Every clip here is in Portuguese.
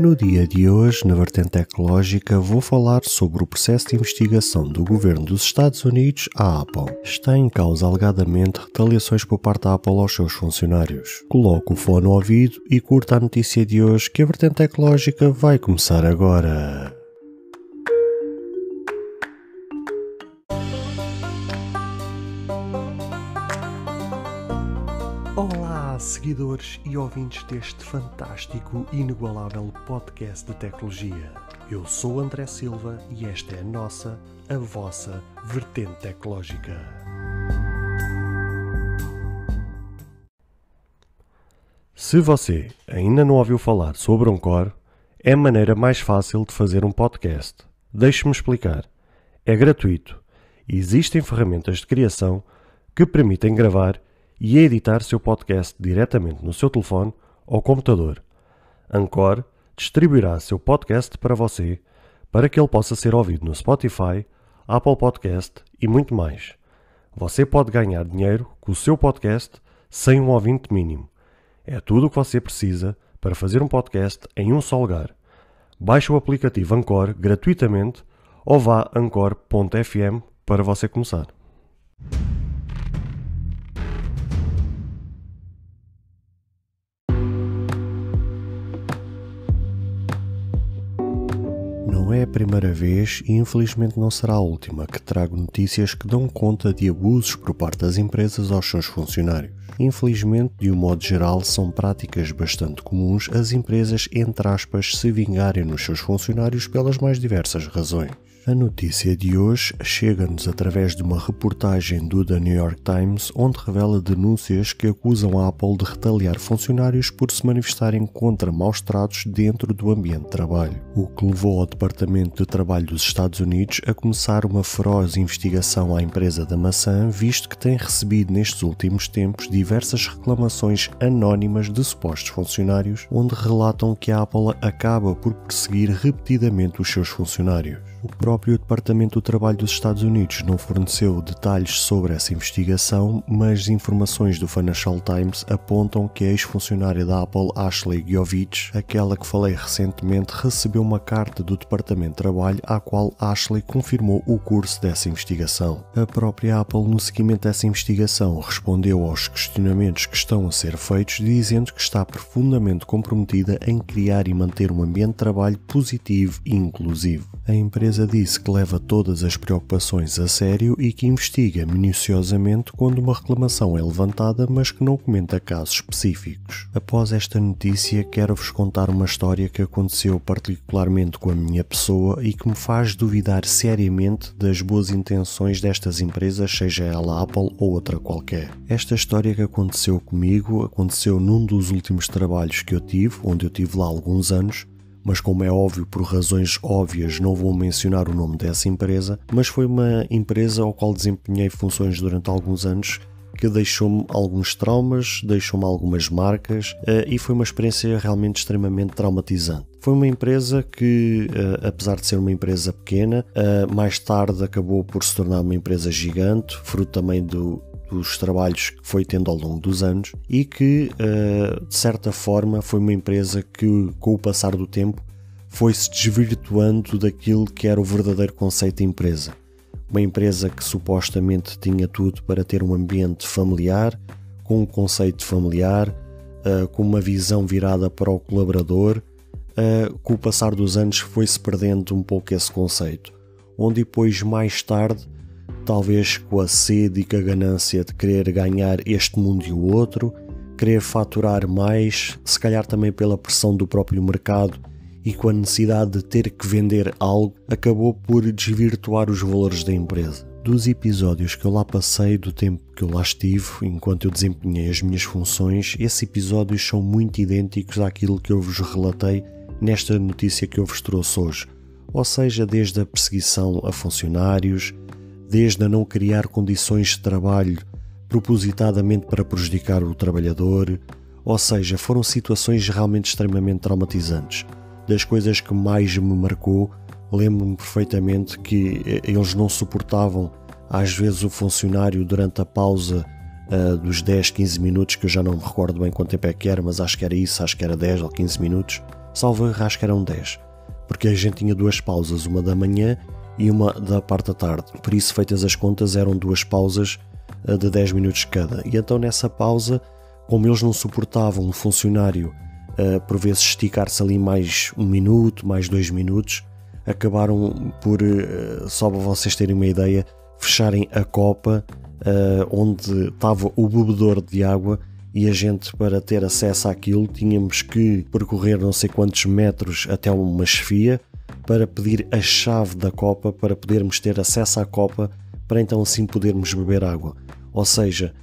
No dia de hoje, na vertente tecnológica, vou falar sobre o processo de investigação do governo dos Estados Unidos à Apple. Está em causa alegadamente retaliações por parte da Apple aos seus funcionários. Coloque o fone no ouvido e curta a notícia de hoje, que a vertente tecnológica vai começar agora. Olá, seguidores e ouvintes deste fantástico e inigualável podcast de tecnologia. Eu sou André Silva e esta é a vossa vertente tecnológica. Se você ainda não ouviu falar sobre Anchor, é a maneira mais fácil de fazer um podcast. Deixe-me explicar. É gratuito e existem ferramentas de criação que permitem gravar e editar seu podcast diretamente no seu telefone ou computador. Anchor distribuirá seu podcast para você, para que ele possa ser ouvido no Spotify, Apple Podcast e muito mais. Você pode ganhar dinheiro com o seu podcast sem um ouvinte mínimo. É tudo o que você precisa para fazer um podcast em um só lugar. Baixe o aplicativo Anchor gratuitamente ou vá a anchor.fm para você começar. Não é a primeira vez e infelizmente não será a última que trago notícias que dão conta de abusos por parte das empresas aos seus funcionários. Infelizmente, de um modo geral, são práticas bastante comuns as empresas, entre aspas, se vingarem nos seus funcionários pelas mais diversas razões. A notícia de hoje chega-nos através de uma reportagem do The New York Times, onde revela denúncias que acusam a Apple de retaliar funcionários por se manifestarem contra maus tratos dentro do ambiente de trabalho, o que levou ao Departamento de Trabalho dos Estados Unidos a começar uma feroz investigação à empresa da maçã, visto que tem recebido nestes últimos tempos diversas reclamações anónimas de supostos funcionários, onde relatam que a Apple acaba por perseguir repetidamente os seus funcionários. O próprio Departamento do Trabalho dos Estados Unidos não forneceu detalhes sobre essa investigação, mas informações do Financial Times apontam que a ex-funcionária da Apple, Ashley Giovich, aquela que falei recentemente, recebeu uma carta do Departamento de Trabalho à qual Ashley confirmou o curso dessa investigação. A própria Apple, no seguimento dessa investigação, respondeu aos questionamentos que estão a ser feitos, dizendo que está profundamente comprometida em criar e manter um ambiente de trabalho positivo e inclusivo. A empresa disse que leva todas as preocupações a sério e que investiga minuciosamente quando uma reclamação é levantada, mas que não comenta casos específicos. Após esta notícia, quero-vos contar uma história que aconteceu particularmente com a minha pessoa e que me faz duvidar seriamente das boas intenções destas empresas, seja ela Apple ou outra qualquer. Esta história que aconteceu comigo aconteceu num dos últimos trabalhos que eu tive, onde eu tive lá alguns anos, mas como é óbvio, por razões óbvias, não vou mencionar o nome dessa empresa, mas foi uma empresa ao qual desempenhei funções durante alguns anos que deixou-me alguns traumas, deixou-me algumas marcas e foi uma experiência realmente extremamente traumatizante. Foi uma empresa que, apesar de ser uma empresa pequena, mais tarde acabou por se tornar uma empresa gigante, fruto também dos trabalhos que foi tendo ao longo dos anos e que, de certa forma, foi uma empresa que, com o passar do tempo, foi-se desvirtuando daquilo que era o verdadeiro conceito de empresa. Uma empresa que supostamente tinha tudo para ter um ambiente familiar, com um conceito familiar, com uma visão virada para o colaborador. Com o passar dos anos foi-se perdendo um pouco esse conceito, onde depois, mais tarde, talvez com a sede e com a ganância de querer ganhar este mundo e o outro, querer faturar mais, se calhar também pela pressão do próprio mercado e com a necessidade de ter que vender algo, acabou por desvirtuar os valores da empresa. Dos episódios que eu lá passei, do tempo que eu lá estive, enquanto eu desempenhei as minhas funções, esses episódios são muito idênticos àquilo que eu vos relatei nesta notícia que eu vos trouxe hoje. Ou seja, desde a perseguição a funcionários, desde a não criar condições de trabalho propositadamente para prejudicar o trabalhador, ou seja, foram situações realmente extremamente traumatizantes. Das coisas que mais me marcou, lembro-me perfeitamente que eles não suportavam às vezes o funcionário durante a pausa dos 10, 15 minutos, que eu já não me recordo bem quanto tempo é que era, mas acho que era isso, acho que era 10 ou 15 minutos, salvo erro, acho que eram 10, porque a gente tinha 2 pausas, uma da manhã e uma da parte da tarde. Por isso, feitas as contas, eram 2 pausas de 10 minutos cada. E então nessa pausa, como eles não suportavam um funcionário por vezes esticar-se ali mais 1 minuto, mais 2 minutos, acabaram por, só para vocês terem uma ideia, fecharem a copa onde estava o bebedor de água, e a gente, para ter acesso àquilo, tínhamos que percorrer não sei quantos metros até uma chefia para pedir a chave da copa para podermos ter acesso à copa, para então assim podermos beber água. Ou seja,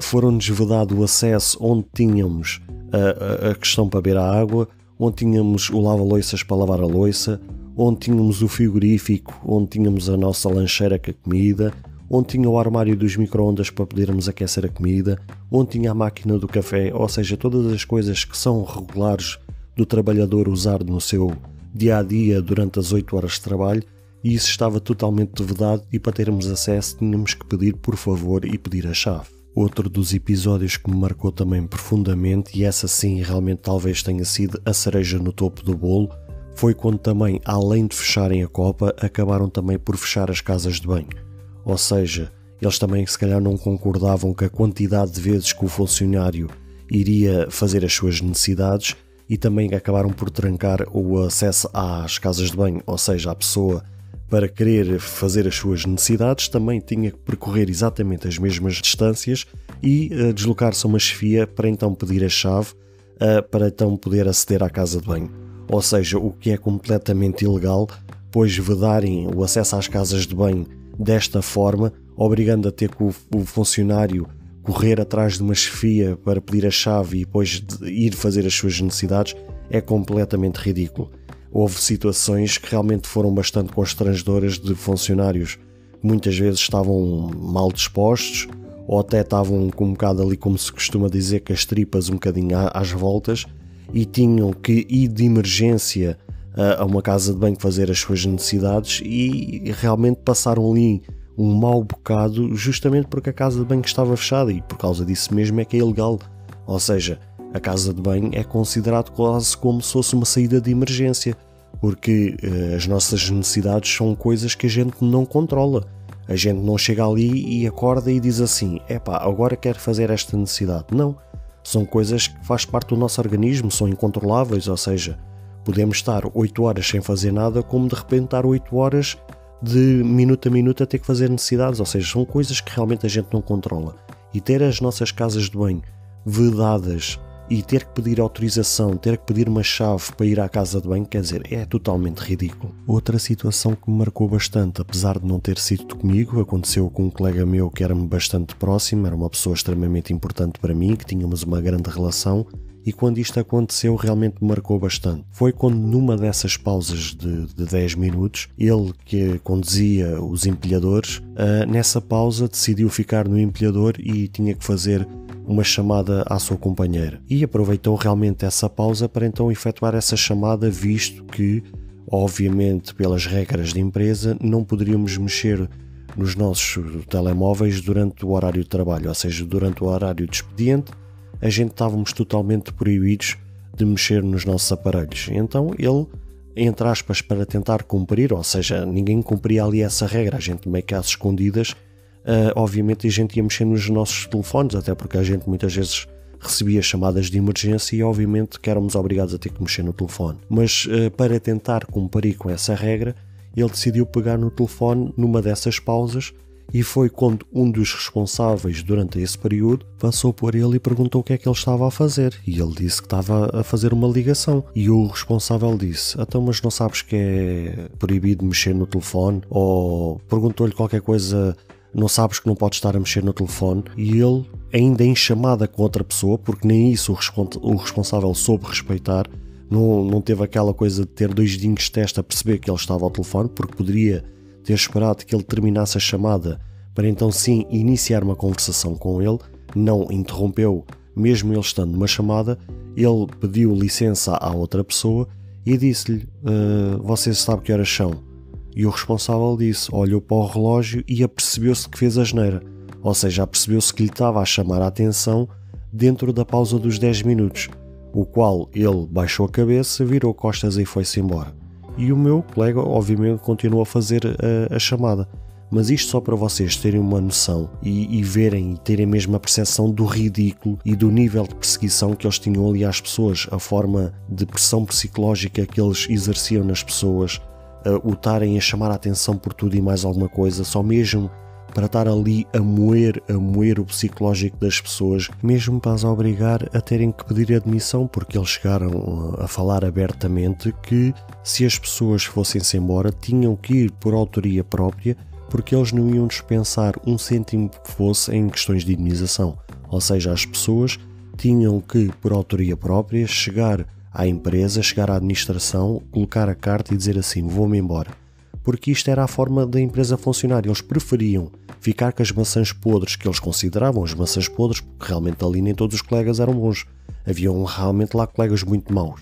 foram-nos vedado o acesso onde tínhamos a questão para beber a água, onde tínhamos o lava-loiças para lavar a louça, onde tínhamos o frigorífico, onde tínhamos a nossa lancheira com a comida, onde tinha o armário dos micro-ondas para podermos aquecer a comida, onde tinha a máquina do café, ou seja, todas as coisas que são regulares do trabalhador usar no seu dia-a-dia durante as 8 horas de trabalho, e isso estava totalmente vedado, e para termos acesso tínhamos que pedir por favor e pedir a chave. Outro dos episódios que me marcou também profundamente, e essa sim realmente talvez tenha sido a cereja no topo do bolo, foi quando também, além de fecharem a copa, acabaram também por fechar as casas de banho. Ou seja, eles também se calhar não concordavam com a quantidade de vezes que o funcionário iria fazer as suas necessidades, e também acabaram por trancar o acesso às casas de banho. Ou seja, a pessoa, para querer fazer as suas necessidades, também tinha que percorrer exatamente as mesmas distâncias e deslocar-se a uma chefia para então pedir a chave para então poder aceder à casa de banho. Ou seja, o que é completamente ilegal, pois vedarem o acesso às casas de banho desta forma, obrigando a ter que o funcionário correr atrás de uma chefia para pedir a chave e depois de ir fazer as suas necessidades, é completamente ridículo. Houve situações que realmente foram bastante constrangedoras, de funcionários que muitas vezes estavam mal dispostos, ou até estavam com um bocado ali, como se costuma dizer, com as tripas um bocadinho às voltas, e tinham que ir de emergência a uma casa de banho fazer as suas necessidades, e realmente passaram ali um mau bocado, justamente porque a casa de banho estava fechada, e por causa disso mesmo é que é ilegal. Ou seja, a casa de banho é considerado quase como se fosse uma saída de emergência, porque as nossas necessidades são coisas que a gente não controla. A gente não chega ali e acorda e diz assim: epá, agora quero fazer esta necessidade. Não, são coisas que faz parte do nosso organismo, são incontroláveis. Ou seja, podemos estar 8 horas sem fazer nada, como de repente estar 8 horas de minuto a minuto a ter que fazer necessidades. Ou seja, são coisas que realmente a gente não controla. E ter as nossas casas de banho vedadas e ter que pedir autorização, ter que pedir uma chave para ir à casa de banho, quer dizer, é totalmente ridículo. Outra situação que me marcou bastante, apesar de não ter sido comigo, aconteceu com um colega meu que era-me bastante próximo, era uma pessoa extremamente importante para mim, que tínhamos uma grande relação, e quando isto aconteceu realmente me marcou bastante. Foi quando, numa dessas pausas de 10 minutos, ele que conduzia os empilhadores, nessa pausa decidiu ficar no empilhador e tinha que fazer uma chamada à sua companheira, e aproveitou realmente essa pausa para então efetuar essa chamada, visto que, obviamente, pelas regras da empresa, não poderíamos mexer nos nossos telemóveis durante o horário de trabalho, ou seja, durante o horário de expediente, a gente estávamos totalmente proibidos de mexer nos nossos aparelhos. Então ele, entre aspas, para tentar cumprir, ou seja, ninguém cumpria ali essa regra, a gente meio que às escondidas, obviamente a gente ia mexer nos nossos telefones, até porque a gente muitas vezes recebia chamadas de emergência e obviamente que éramos obrigados a ter que mexer no telefone. Mas para tentar cumprir com essa regra, ele decidiu pegar no telefone numa dessas pausas, e foi quando um dos responsáveis durante esse período passou por ele e perguntou o que é que ele estava a fazer, e ele disse que estava a fazer uma ligação, e o responsável disse: então, mas não sabes que é proibido mexer no telefone? Ou perguntou-lhe qualquer coisa: não sabes que não podes estar a mexer no telefone? E ele, ainda em chamada com outra pessoa, porque nem isso o responsável soube respeitar, não teve aquela coisa de ter 2 dedinhos de testa a perceber que ele estava ao telefone, porque poderia ter esperado que ele terminasse a chamada para então sim iniciar uma conversação com ele. Não interrompeu, mesmo ele estando numa chamada. Ele pediu licença à outra pessoa e disse-lhe: você sabe que horas são? E o responsável disse, olhou para o relógio e apercebeu-se que fez asneira, ou seja, apercebeu-se que lhe estava a chamar a atenção dentro da pausa dos 10 minutos. o qual ele baixou a cabeça, virou costas e foi-se embora. E o meu colega, obviamente, continuou a fazer a chamada. Mas isto só para vocês terem uma noção e verem e terem mesmo a percepção do ridículo e do nível de perseguição que eles tinham ali às pessoas, a forma de pressão psicológica que eles exerciam nas pessoas, o estarem a chamar a atenção por tudo e mais alguma coisa, só mesmo para estar ali a moer o psicológico das pessoas, mesmo para as obrigar a terem que pedir admissão, porque eles chegaram a falar abertamente que se as pessoas fossem-se embora tinham que ir por autoria própria, porque eles não iam dispensar um cêntimo que fosse em questões de indemnização. Ou seja, as pessoas tinham que, por autoria própria, chegar à empresa, chegar à administração, colocar a carta e dizer assim, vou-me embora. Porque isto era a forma da empresa funcionar. Eles preferiam ficar com as maçãs podres que eles consideravam as maçãs podres, porque realmente ali nem todos os colegas eram bons. Haviam realmente lá colegas muito maus.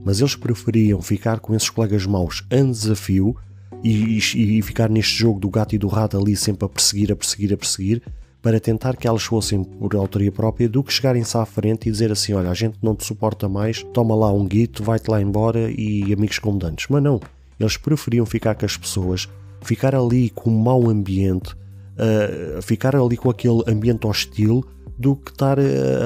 Mas eles preferiam ficar com esses colegas maus a desafio e ficar neste jogo do gato e do rato ali sempre a perseguir, para tentar que elas fossem por autoria própria, do que chegarem-se à frente e dizer assim, olha, a gente não te suporta mais, toma lá um guito, vai-te lá embora e amigos como dantes. Mas não, eles preferiam ficar com as pessoas, ficar ali com um mau ambiente, ficar ali com aquele ambiente hostil, do que estar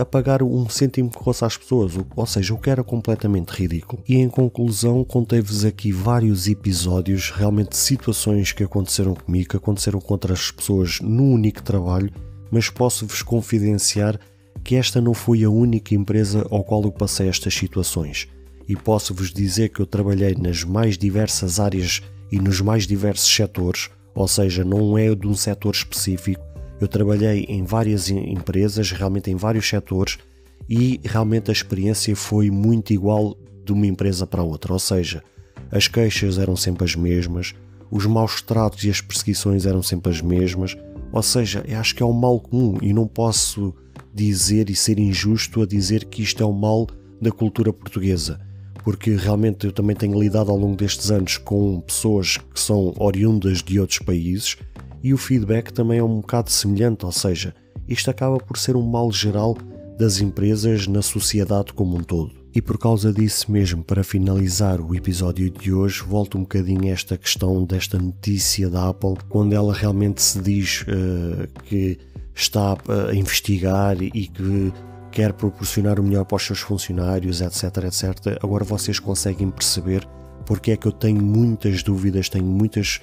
a pagar um cêntimo que fosse às pessoas, ou seja, o que era completamente ridículo. E em conclusão, contei-vos aqui vários episódios, realmente situações que aconteceram comigo, que aconteceram com outras pessoas num único trabalho, mas posso-vos confidenciar que esta não foi a única empresa ao qual eu passei estas situações. E posso-vos dizer que eu trabalhei nas mais diversas áreas e nos mais diversos setores, ou seja, não é de um setor específico. Eu trabalhei em várias empresas, realmente em vários setores, e realmente a experiência foi muito igual de uma empresa para a outra. Ou seja, as queixas eram sempre as mesmas, os maus tratos e as perseguições eram sempre as mesmas. Ou seja, eu acho que é um mal comum e não posso dizer e ser injusto a dizer que isto é um mal da cultura portuguesa, porque realmente eu também tenho lidado ao longo destes anos com pessoas que são oriundas de outros países, e o feedback também é um bocado semelhante, ou seja, isto acaba por ser um mal geral das empresas na sociedade como um todo. E por causa disso mesmo, para finalizar o episódio de hoje, volto um bocadinho a esta questão desta notícia da Apple, quando ela realmente se diz que está a investigar e que quer proporcionar o melhor para os seus funcionários, etc, etc. Agora vocês conseguem perceber porque é que eu tenho muitas dúvidas, tenho muitas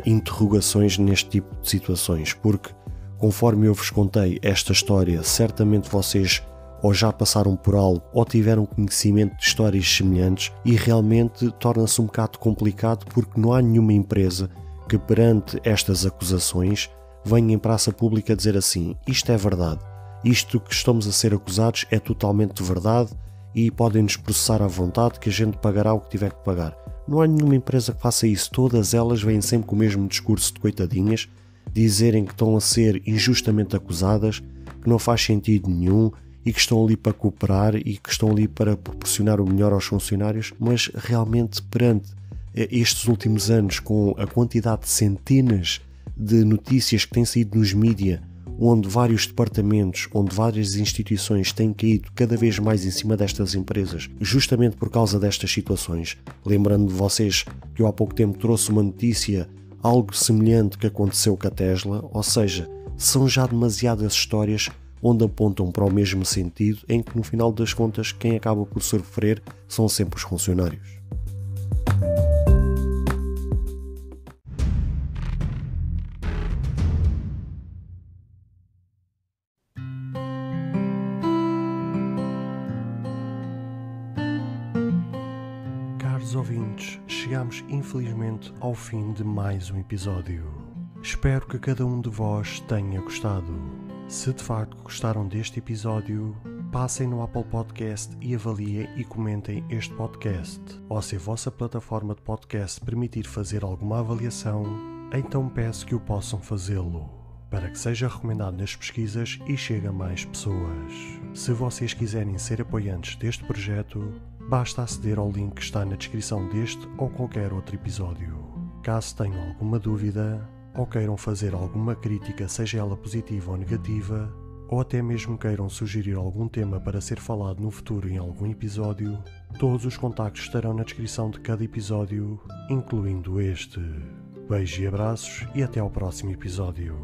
interrogações neste tipo de situações, porque conforme eu vos contei esta história, certamente vocês ou já passaram por algo ou tiveram conhecimento de histórias semelhantes, e realmente torna-se um bocado complicado, porque não há nenhuma empresa que perante estas acusações venha em praça pública dizer assim, isto é verdade, isto que estamos a ser acusados é totalmente verdade e podem-nos processar à vontade que a gente pagará o que tiver que pagar. Não há nenhuma empresa que faça isso, todas elas vêm sempre com o mesmo discurso de coitadinhas, dizerem que estão a ser injustamente acusadas, que não faz sentido nenhum e que estão ali para cooperar e que estão ali para proporcionar o melhor aos funcionários, mas realmente perante estes últimos anos, com a quantidade de centenas de notícias que têm saído nos mídia, onde vários departamentos, onde várias instituições têm caído cada vez mais em cima destas empresas, justamente por causa destas situações. Lembrando vocês que eu há pouco tempo trouxe uma notícia, algo semelhante que aconteceu com a Tesla, ou seja, são já demasiadas histórias onde apontam para o mesmo sentido, em que no final das contas quem acaba por sofrer são sempre os funcionários. Caros ouvintes, chegamos infelizmente ao fim de mais um episódio. Espero que cada um de vós tenha gostado. Se de facto gostaram deste episódio, passem no Apple Podcast e avaliem e comentem este podcast. Ou se a vossa plataforma de podcast permitir fazer alguma avaliação, então peço que o possam fazê-lo, para que seja recomendado nas pesquisas e chegue a mais pessoas. Se vocês quiserem ser apoiantes deste projeto, basta aceder ao link que está na descrição deste ou qualquer outro episódio. Caso tenham alguma dúvida ou queiram fazer alguma crítica, seja ela positiva ou negativa, ou até mesmo queiram sugerir algum tema para ser falado no futuro em algum episódio, todos os contactos estarão na descrição de cada episódio, incluindo este. Beijos e abraços e até ao próximo episódio.